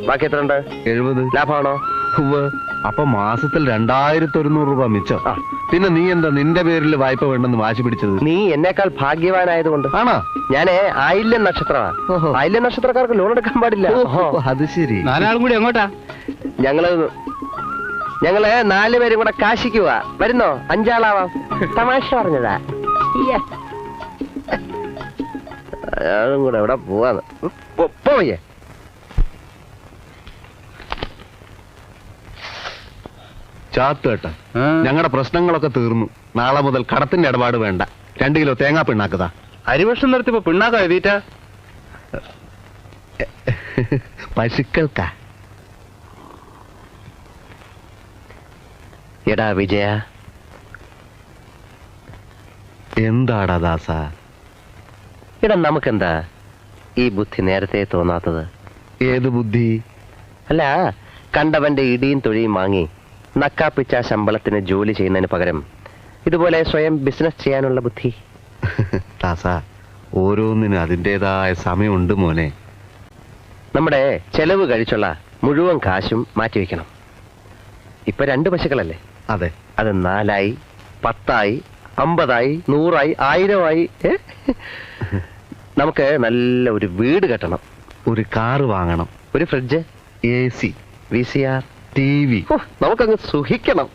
ബാക്കി എത്ര ഉണ്ട്? 70. ലാഭമാണോ? അപ്പൊ മാസത്തിൽ 2100 രൂപ മിച്ചം. പിന്നെ നീ എന്താ നിന്റെ പേരിൽ വായ്പ വേണ്ടെന്ന് വാശി പിടിച്ചത്? നീ എന്നേക്കാൾ ഭാഗ്യവാനായതുകൊണ്ട്. ആണോ? ഞാനേ ആയില്യം നക്ഷത്രമാണ്. ആയില്യം നക്ഷത്രക്കാർക്ക് ലോൺ എടുക്കാൻ പാടില്ല. അത് ശരി. 4 ആളും കൂടി എങ്ങോട്ടാ? ഞങ്ങള് 4 പേരും കൂടെ കാശിക്ക് പോവാ. വരുന്നോ? 5 ആളാവാം. തമാശ പറഞ്ഞതാ. അയാളും കൂടെ എവിടെ പോവാന്ന്. പോയേ. ചാത്തുവേട്ട, ഞങ്ങളുടെ പ്രശ്നങ്ങളൊക്കെ തീർന്നു. നാളെ മുതൽ കടത്തിന്റെ ഇടപാട് വേണ്ട. 2 കിലോ തേങ്ങാ പിണ്ണാക്കതാ. അരിവർഷം നിർത്തിപ്പോ പിണ്ണാക്ക എഴുതിയിട്ട പശുക്കൾക്കാ. എടാ വിജയ. എന്താടാ ദാസ? എടാ നമുക്കെന്താ ഈ ബുദ്ധി നേരത്തെ തോന്നാത്തത്? ഏത് ബുദ്ധി? അല്ല, കണ്ടവന്റെ ഇടിയും തൊഴിയും വാങ്ങി നക്കാപ്പിച്ച ശമ്പളത്തിന് ജോലി ചെയ്യുന്നതിന് പകരം ഇതുപോലെ സ്വയം ബിസിനസ് ചെയ്യാനുള്ള ബുദ്ധി. ദാസ, ഓരോന്നിനും അതിൻ്റെതായ സമയമുണ്ട് മോനെ. നമ്മുടെ ചെലവ് കഴിച്ചുള്ള മുഴുവൻ കാശും മാറ്റിവെക്കണം. ഇപ്പൊ 2 പശുക്കളല്ലേ? അതെ. അത് 4 ആയി, 10 ആയി, 50 ആയി, 100 ആയി, 1000 ആയി. നമുക്ക് നല്ല ഒരു വീട് കെട്ടണം, ഒരു കാറ് വാങ്ങണം, ഒരു ഫ്രിഡ്ജ്, AC, VCR, TV. നമുക്കങ്ങ് സുഖിക്കണം.